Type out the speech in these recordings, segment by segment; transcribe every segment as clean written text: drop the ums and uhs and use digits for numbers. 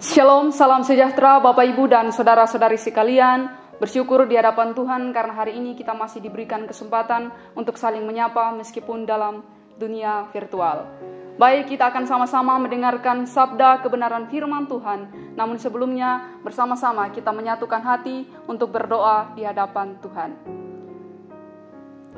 Shalom, salam sejahtera Bapak Ibu dan saudara-saudari sekalian. Bersyukur di hadapan Tuhan karena hari ini kita masih diberikan kesempatan untuk saling menyapa meskipun dalam dunia virtual. Baik, kita akan sama-sama mendengarkan sabda kebenaran firman Tuhan. Namun sebelumnya bersama-sama kita menyatukan hati untuk berdoa di hadapan Tuhan.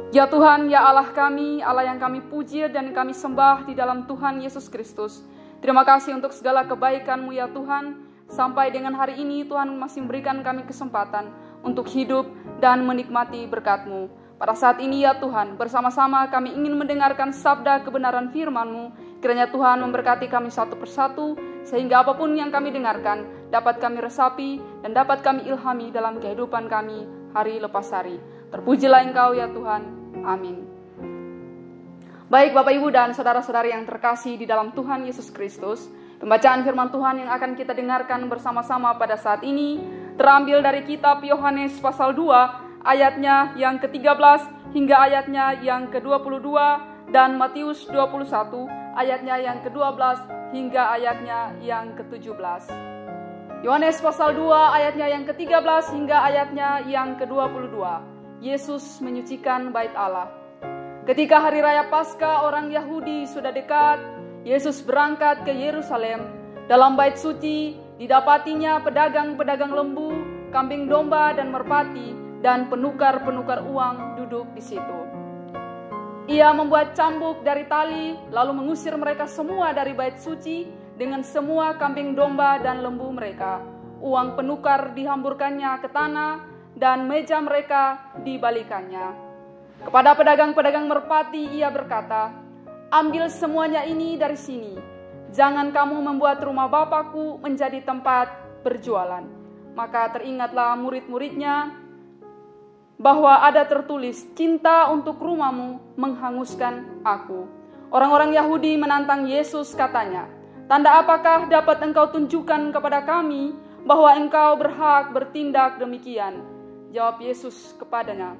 Ya Tuhan, ya Allah kami, Allah yang kami puji dan kami sembah di dalam Tuhan Yesus Kristus. Terima kasih untuk segala kebaikan-Mu ya Tuhan. Sampai dengan hari ini Tuhan masih memberikan kami kesempatan untuk hidup dan menikmati berkat-Mu. Pada saat ini ya Tuhan, bersama-sama kami ingin mendengarkan sabda kebenaran firman-Mu. Kiranya Tuhan memberkati kami satu persatu, sehingga apapun yang kami dengarkan dapat kami resapi dan dapat kami ilhami dalam kehidupan kami hari lepas hari. Terpujilah Engkau ya Tuhan. Amin. Baik Bapak Ibu dan saudara-saudari yang terkasih di dalam Tuhan Yesus Kristus, pembacaan firman Tuhan yang akan kita dengarkan bersama-sama pada saat ini terambil dari kitab Yohanes pasal 2 ayatnya yang ke-13 hingga ayatnya yang ke-22 dan Matius 21 ayatnya yang ke-12 hingga ayatnya yang ke-17. Yohanes pasal 2 ayatnya yang ke-13 hingga ayatnya yang ke-22. Yesus menyucikan bait Allah. Ketika hari raya Paskah orang Yahudi sudah dekat, Yesus berangkat ke Yerusalem. Dalam bait suci didapatinya pedagang-pedagang lembu, kambing domba dan merpati, dan penukar-penukar uang duduk di situ. Ia membuat cambuk dari tali, lalu mengusir mereka semua dari bait suci dengan semua kambing domba dan lembu mereka. Uang penukar dihamburkannya ke tanah, dan meja mereka dibalikannya. Kepada pedagang-pedagang merpati ia berkata, "Ambil semuanya ini dari sini. Jangan kamu membuat rumah Bapakku menjadi tempat berjualan." Maka teringatlah murid-muridnya bahwa ada tertulis, "Cinta untuk rumahmu menghanguskan aku." Orang-orang Yahudi menantang Yesus katanya, "Tanda apakah dapat engkau tunjukkan kepada kami bahwa engkau berhak bertindak demikian?" Jawab Yesus kepadanya,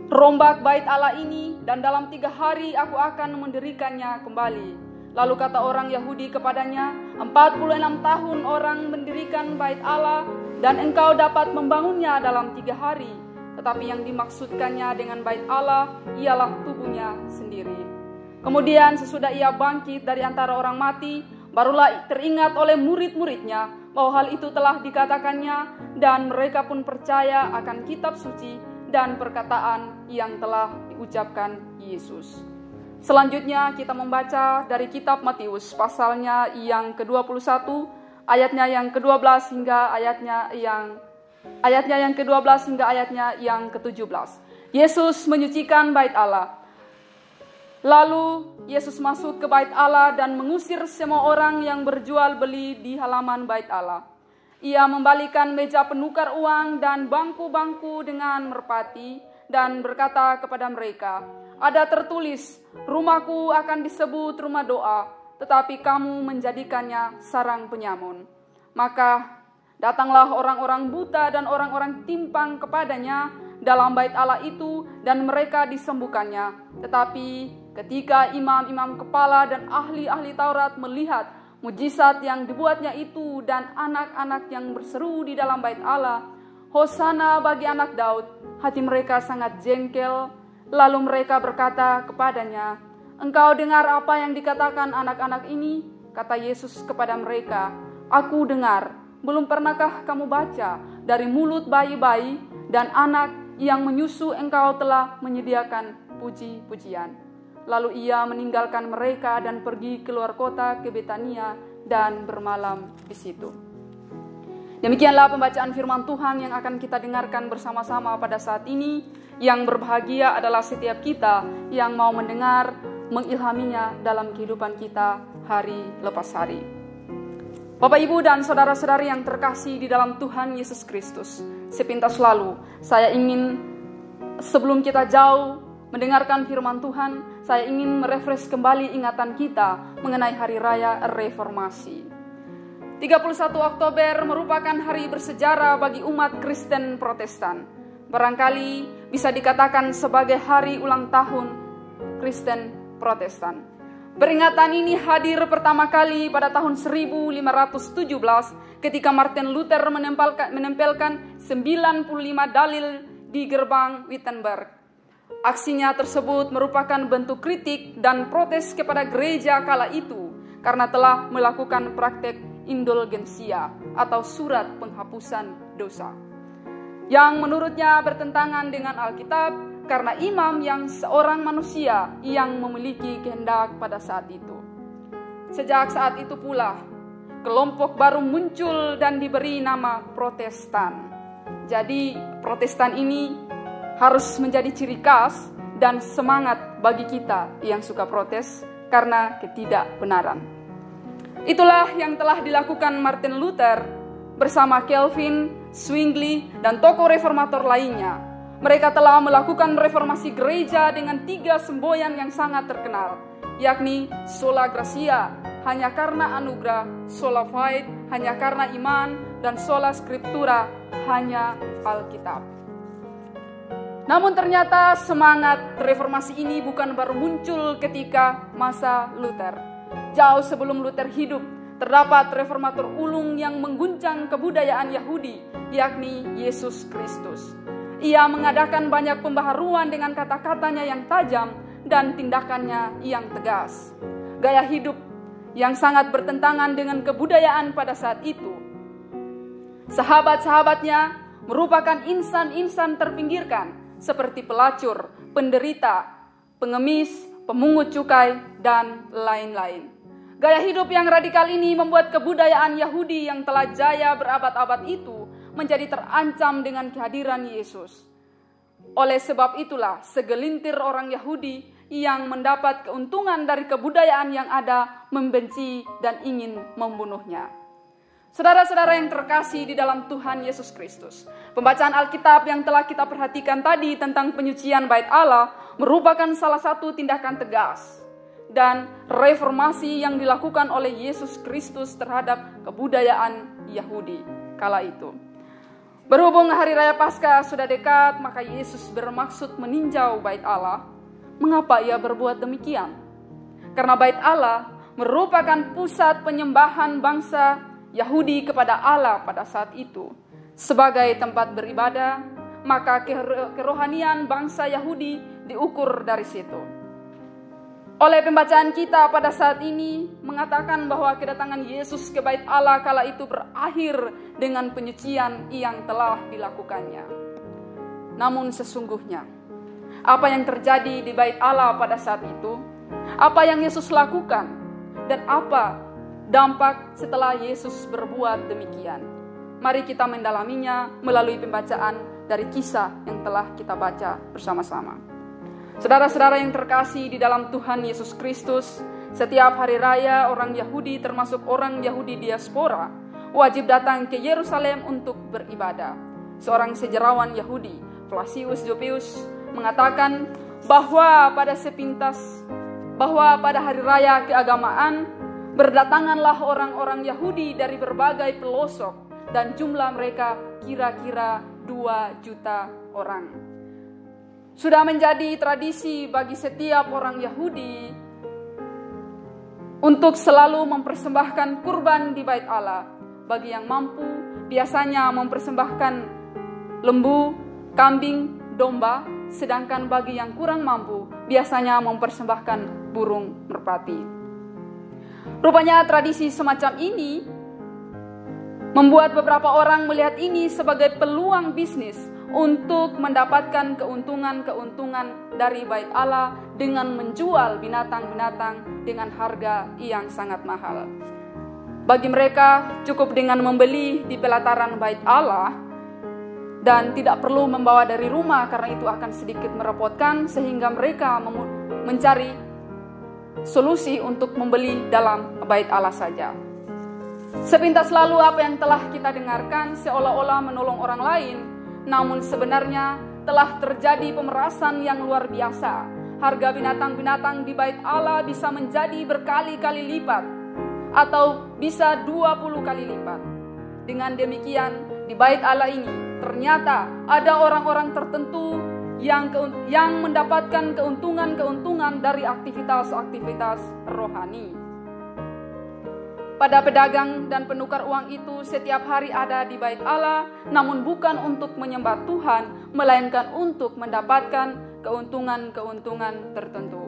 "Rombak bait Allah ini dan dalam 3 hari aku akan mendirikannya kembali." Lalu kata orang Yahudi kepadanya, 46 tahun orang mendirikan bait Allah dan engkau dapat membangunnya dalam 3 hari. Tetapi yang dimaksudkannya dengan bait Allah ialah tubuhnya sendiri. Kemudian sesudah ia bangkit dari antara orang mati, barulah teringat oleh murid-muridnya bahwa hal itu telah dikatakannya, dan mereka pun percaya akan kitab suci dan perkataan yang telah diucapkan Yesus. Selanjutnya kita membaca dari kitab Matius pasalnya yang ke-21 ayatnya yang ke-12 hingga ayatnya yang ke-12 hingga ayatnya yang ke-17. Yesus menyucikan bait Allah. Lalu Yesus masuk ke bait Allah dan mengusir semua orang yang berjual beli di halaman bait Allah. Ia membalikan meja penukar uang dan bangku-bangku dengan merpati dan berkata kepada mereka, "Ada tertulis, rumahku akan disebut rumah doa, tetapi kamu menjadikannya sarang penyamun." Maka datanglah orang-orang buta dan orang-orang timpang kepadanya dalam bait Allah itu dan mereka disembuhkannya. Tetapi ketika imam-imam kepala dan ahli-ahli Taurat melihat mujizat yang dibuatnya itu dan anak-anak yang berseru di dalam bait Allah, "Hosana bagi anak Daud," hati mereka sangat jengkel. Lalu mereka berkata kepadanya, "Engkau dengar apa yang dikatakan anak-anak ini?" Kata Yesus kepada mereka, "Aku dengar. Belum pernahkah kamu baca, dari mulut bayi-bayi dan anak yang menyusu engkau telah menyediakan puji-pujian." Lalu ia meninggalkan mereka dan pergi keluar kota ke Betania dan bermalam di situ. Demikianlah pembacaan firman Tuhan yang akan kita dengarkan bersama-sama pada saat ini. Yang berbahagia adalah setiap kita yang mau mendengar, mengilhaminya dalam kehidupan kita hari lepas hari. Bapak, Ibu, dan saudara-saudari yang terkasih di dalam Tuhan Yesus Kristus, sepintas lalu saya ingin, sebelum kita jauh mendengarkan firman Tuhan, saya ingin merefresh kembali ingatan kita mengenai Hari Raya Reformasi. 31 Oktober merupakan hari bersejarah bagi umat Kristen Protestan. Barangkali bisa dikatakan sebagai hari ulang tahun Kristen Protestan. Peringatan ini hadir pertama kali pada tahun 1517 ketika Martin Luther menempelkan 95 dalil di gerbang Wittenberg. Aksinya tersebut merupakan bentuk kritik dan protes kepada gereja kala itu karena telah melakukan praktek indulgensia atau surat penghapusan dosa, yang menurutnya bertentangan dengan Alkitab karena imam yang seorang manusia yang memiliki kehendak pada saat itu. Sejak saat itu pula, kelompok baru muncul dan diberi nama Protestan. Jadi Protestan ini harus menjadi ciri khas dan semangat bagi kita yang suka protes karena ketidakbenaran. Itulah yang telah dilakukan Martin Luther bersama Calvin, Zwingli, dan tokoh reformator lainnya. Mereka telah melakukan reformasi gereja dengan 3 semboyan yang sangat terkenal, yakni sola gratia, hanya karena anugerah, sola fide, hanya karena iman, dan sola scriptura, hanya Alkitab. Namun ternyata semangat reformasi ini bukan baru muncul ketika masa Luther. Jauh sebelum Luther hidup, terdapat reformator ulung yang mengguncang kebudayaan Yahudi, yakni Yesus Kristus. Ia mengadakan banyak pembaharuan dengan kata-katanya yang tajam dan tindakannya yang tegas. Gaya hidup yang sangat bertentangan dengan kebudayaan pada saat itu. Sahabat-sahabatnya merupakan insan-insan terpinggirkan seperti pelacur, penderita, pengemis, pemungut cukai, dan lain-lain. Gaya hidup yang radikal ini membuat kebudayaan Yahudi yang telah jaya berabad-abad itu menjadi terancam dengan kehadiran Yesus. Oleh sebab itulah segelintir orang Yahudi yang mendapat keuntungan dari kebudayaan yang ada membenci dan ingin membunuhnya. Saudara-saudara yang terkasih di dalam Tuhan Yesus Kristus, pembacaan Alkitab yang telah kita perhatikan tadi tentang penyucian bait Allah merupakan salah satu tindakan tegas dan reformasi yang dilakukan oleh Yesus Kristus terhadap kebudayaan Yahudi kala itu. Berhubung hari raya Paskah sudah dekat, maka Yesus bermaksud meninjau bait Allah. Mengapa ia berbuat demikian? Karena bait Allah merupakan pusat penyembahan bangsa Yahudi kepada Allah pada saat itu. Sebagai tempat beribadah, maka kerohanian bangsa Yahudi diukur dari situ. Oleh pembacaan kita pada saat ini mengatakan bahwa kedatangan Yesus ke bait Allah kala itu berakhir dengan penyucian yang telah dilakukannya. Namun sesungguhnya, apa yang terjadi di bait Allah pada saat itu? Apa yang Yesus lakukan? Dan apa dampak setelah Yesus berbuat demikian? Mari kita mendalaminya melalui pembacaan dari kisah yang telah kita baca bersama-sama. Saudara-saudara yang terkasih di dalam Tuhan Yesus Kristus, setiap hari raya orang Yahudi termasuk orang Yahudi diaspora wajib datang ke Yerusalem untuk beribadah. Seorang sejarawan Yahudi, Flavius Josephus, mengatakan bahwa pada hari raya keagamaan berdatanganlah orang-orang Yahudi dari berbagai pelosok dan jumlah mereka kira-kira 2 juta orang. Sudah menjadi tradisi bagi setiap orang Yahudi untuk selalu mempersembahkan kurban di bait Allah. Bagi yang mampu, biasanya mempersembahkan lembu, kambing, domba, sedangkan bagi yang kurang mampu, biasanya mempersembahkan burung merpati. Rupanya tradisi semacam ini membuat beberapa orang melihat ini sebagai peluang bisnis untuk mendapatkan keuntungan-keuntungan dari bait Allah dengan menjual binatang-binatang dengan harga yang sangat mahal. Bagi mereka cukup dengan membeli di pelataran bait Allah dan tidak perlu membawa dari rumah karena itu akan sedikit merepotkan, sehingga mereka mencari solusi untuk membeli dalam bait Allah saja. Sepintas lalu apa yang telah kita dengarkan seolah-olah menolong orang lain, namun sebenarnya telah terjadi pemerasan yang luar biasa. Harga binatang-binatang di bait Allah bisa menjadi berkali-kali lipat atau bisa 20 kali lipat. Dengan demikian, di bait Allah ini ternyata ada orang-orang tertentu yang mendapatkan keuntungan-keuntungan dari aktivitas-aktivitas rohani. Pada pedagang dan penukar uang itu setiap hari ada di bait Allah, namun bukan untuk menyembah Tuhan, melainkan untuk mendapatkan keuntungan-keuntungan tertentu.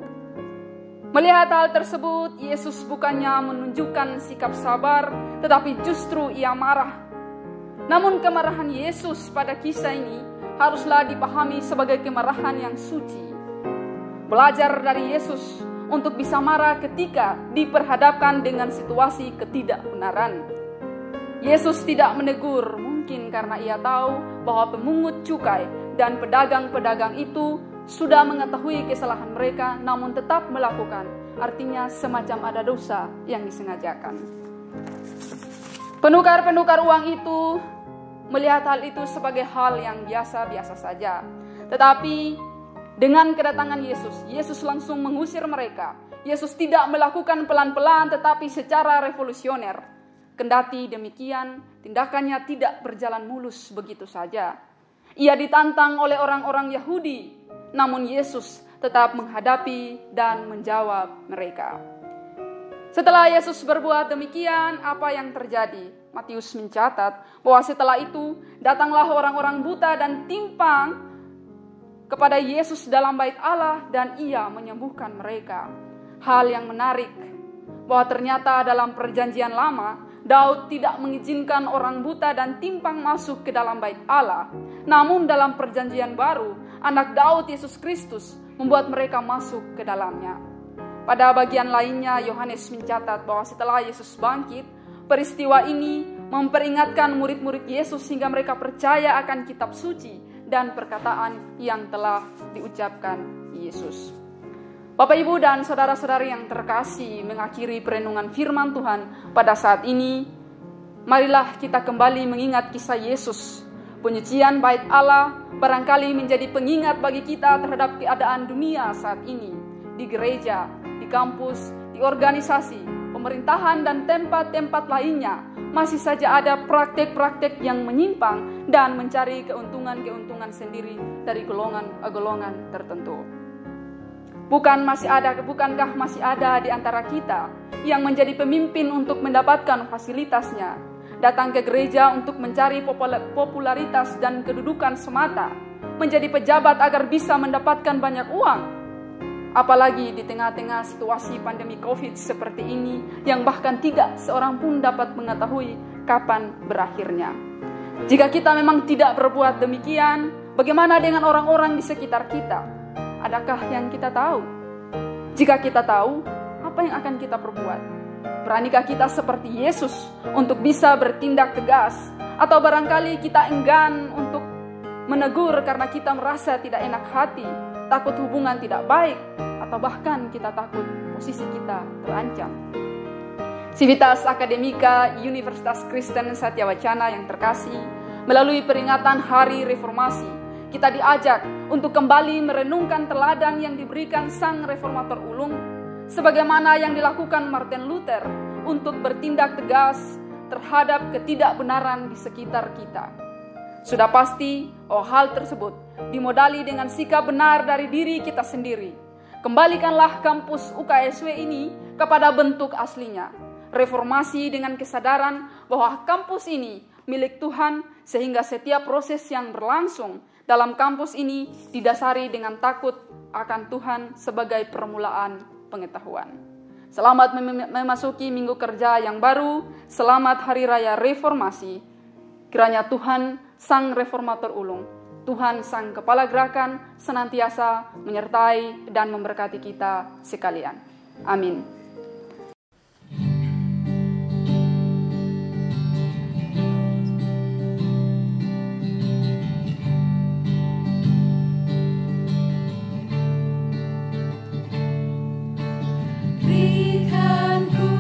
Melihat hal tersebut, Yesus bukannya menunjukkan sikap sabar, tetapi justru ia marah. Namun kemarahan Yesus pada kisah ini haruslah dipahami sebagai kemarahan yang suci. Belajar dari Yesus untuk bisa marah ketika diperhadapkan dengan situasi ketidakbenaran. Yesus tidak menegur, mungkin karena ia tahu bahwa pemungut cukai dan pedagang-pedagang itu sudah mengetahui kesalahan mereka, namun tetap melakukan. Artinya semacam ada dosa yang disengajakan. Penukar-penukar uang itu melihat hal itu sebagai hal yang biasa-biasa saja. Tetapi dengan kedatangan Yesus langsung mengusir mereka. Yesus tidak melakukan pelan-pelan tetapi secara revolusioner. Kendati demikian, tindakannya tidak berjalan mulus begitu saja. Ia ditantang oleh orang-orang Yahudi, namun Yesus tetap menghadapi dan menjawab mereka. Setelah Yesus berbuat demikian, apa yang terjadi? Matius mencatat bahwa setelah itu datanglah orang-orang buta dan timpang kepada Yesus dalam bait Allah dan ia menyembuhkan mereka. Hal yang menarik bahwa ternyata dalam perjanjian lama Daud tidak mengizinkan orang buta dan timpang masuk ke dalam bait Allah. Namun dalam perjanjian baru, anak Daud Yesus Kristus membuat mereka masuk ke dalamnya. Pada bagian lainnya, Yohanes mencatat bahwa setelah Yesus bangkit, peristiwa ini memperingatkan murid-murid Yesus sehingga mereka percaya akan kitab suci dan perkataan yang telah diucapkan Yesus. Bapak, Ibu, dan saudara-saudari yang terkasih, mengakhiri perenungan firman Tuhan pada saat ini, marilah kita kembali mengingat kisah Yesus. Penyucian bait Allah barangkali menjadi pengingat bagi kita terhadap keadaan dunia saat ini. Di gereja, di kampus, di organisasi, pemerintahan, dan tempat-tempat lainnya, masih saja ada praktek-praktek yang menyimpang dan mencari keuntungan-keuntungan sendiri dari golongan-golongan tertentu. Bukankah masih ada di antara kita yang menjadi pemimpin untuk mendapatkan fasilitasnya, datang ke gereja untuk mencari popularitas dan kedudukan semata, menjadi pejabat agar bisa mendapatkan banyak uang? Apalagi di tengah-tengah situasi pandemi COVID seperti ini, yang bahkan tidak seorang pun dapat mengetahui kapan berakhirnya. Jika kita memang tidak berbuat demikian, bagaimana dengan orang-orang di sekitar kita? Adakah yang kita tahu? Jika kita tahu, apa yang akan kita perbuat? Beranikah kita seperti Yesus untuk bisa bertindak tegas? Atau barangkali kita enggan untuk menegur karena kita merasa tidak enak hati, takut hubungan tidak baik, atau bahkan kita takut posisi kita terancam? Civitas Akademika Universitas Kristen Satyawacana yang terkasih, melalui peringatan Hari Reformasi, kita diajak untuk kembali merenungkan teladan yang diberikan Sang Reformator Ulung, sebagaimana yang dilakukan Martin Luther untuk bertindak tegas terhadap ketidakbenaran di sekitar kita. Sudah pasti hal tersebut dimodali dengan sikap benar dari diri kita sendiri. Kembalikanlah kampus UKSW ini kepada bentuk aslinya. Reformasi dengan kesadaran bahwa kampus ini milik Tuhan, sehingga setiap proses yang berlangsung dalam kampus ini didasari dengan takut akan Tuhan sebagai permulaan pengetahuan. Selamat memasuki minggu kerja yang baru. Selamat Hari Raya Reformasi. Kiranya Tuhan Sang Reformator Ulung, Tuhan Sang Kepala Gerakan, senantiasa menyertai dan memberkati kita sekalian. Amin. Berikanku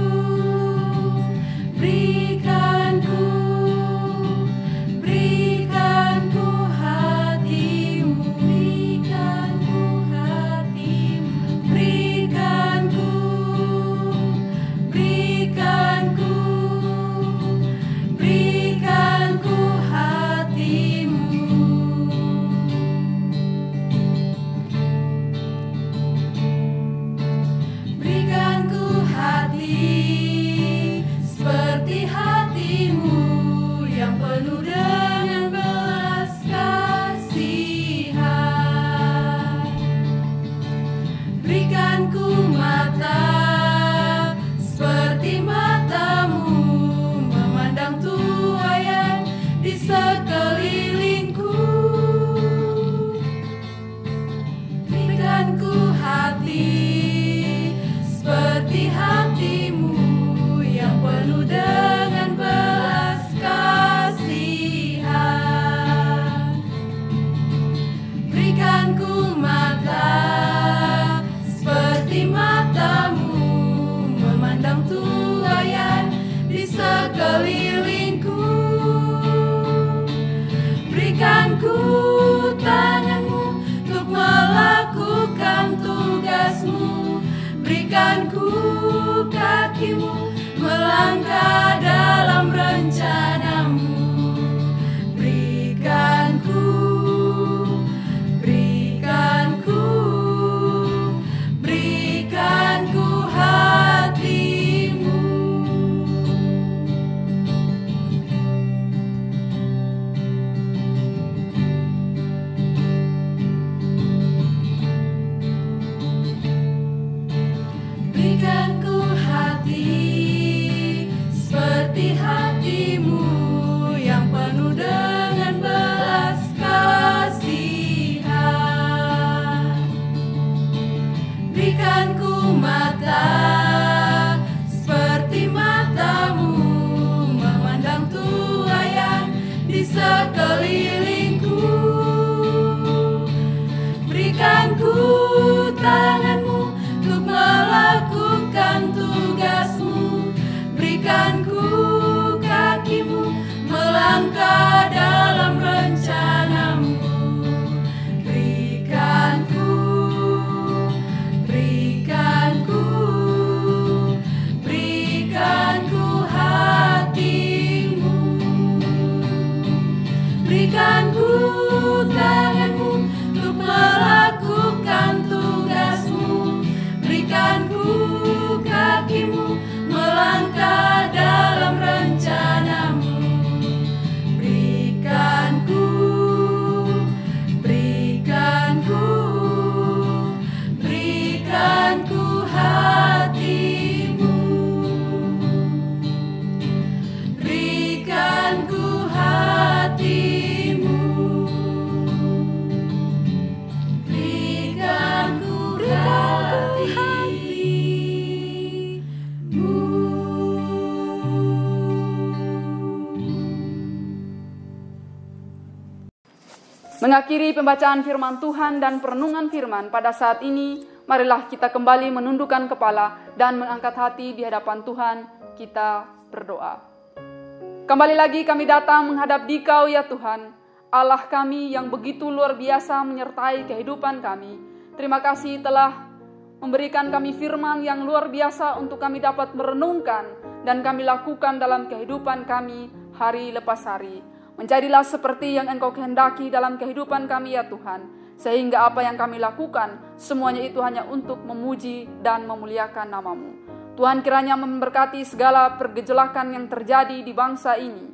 memandang tuaian di sekelilingku. Berikan ku tanganmu untuk melakukan tugasmu. Berikan ku kakimu melangkah dalam rencanamu. Berikan ku hatimu. Berikan ku hati seperti hatimu yang penuh dengan belas kasihan. Berikan ku mata seperti matamu memandang tuaian di sekelilingku. Berikan ku tanganmu untuk melakukan tugasmu. Berikan ku kakimu melangkah dalam rencanamu. Berikan ku hatimu. Berikan ku tanganmu untuk melakukan tugasmu. Berikan ku kakimu melangkah dalam rencanamu. Berikan ku hatimu. Berikan ku hatimu. Berikan ku hatimu. Mengakhiri pembacaan firman Tuhan dan perenungan firman pada saat ini, marilah kita kembali menundukkan kepala dan mengangkat hati di hadapan Tuhan. Kita berdoa. Kembali lagi kami datang menghadap Dikau ya Tuhan, Allah kami yang begitu luar biasa menyertai kehidupan kami. Terima kasih telah memberikan kami firman yang luar biasa untuk kami dapat merenungkan dan kami lakukan dalam kehidupan kami hari lepas hari. Menjadilah seperti yang Engkau kehendaki dalam kehidupan kami ya Tuhan, sehingga apa yang kami lakukan semuanya itu hanya untuk memuji dan memuliakan nama-Mu. Tuhan kiranya memberkati segala pergejolakan yang terjadi di bangsa ini,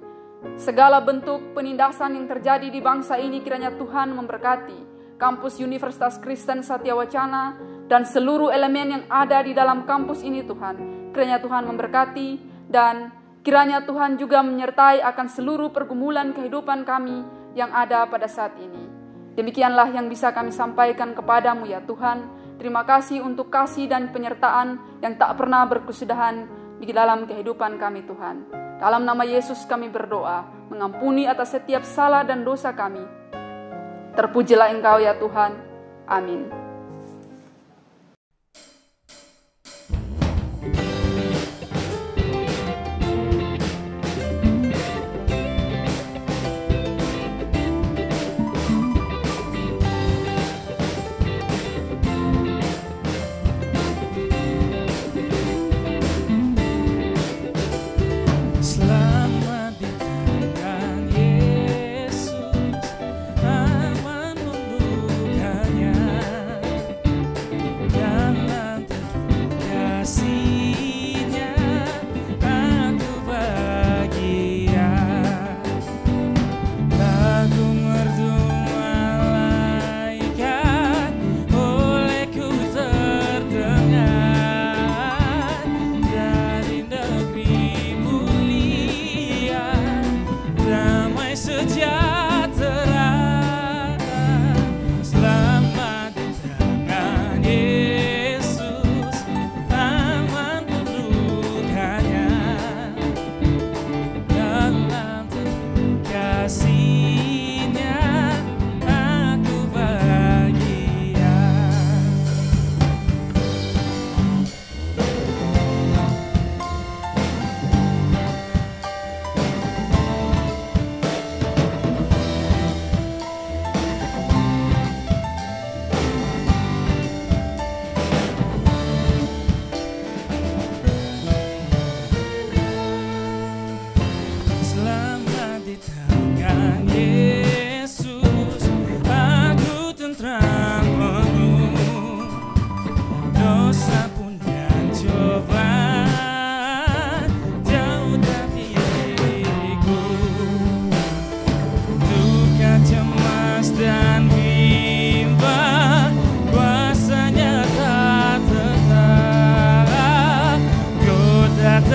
segala bentuk penindasan yang terjadi di bangsa ini. Kiranya Tuhan memberkati kampus Universitas Kristen Satya Wacana dan seluruh elemen yang ada di dalam kampus ini Tuhan. Kiranya Tuhan memberkati dan kiranya Tuhan juga menyertai akan seluruh pergumulan kehidupan kami yang ada pada saat ini. Demikianlah yang bisa kami sampaikan kepadamu ya Tuhan. Terima kasih untuk kasih dan penyertaan yang tak pernah berkesudahan di dalam kehidupan kami Tuhan. Dalam nama Yesus kami berdoa, mengampuni atas setiap salah dan dosa kami. Terpujilah Engkau ya Tuhan. Amin. Aman membukanya.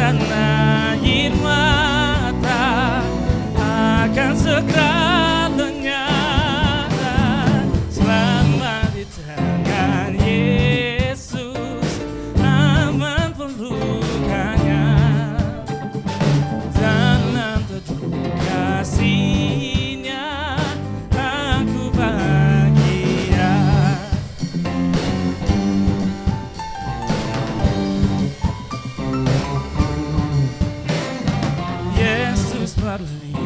dan air mata akan segera lenyap. Selamat di tangan Yesus, aman pelukannya, dalam teduh kasih-Nya aku bahagia. Yesus berlipat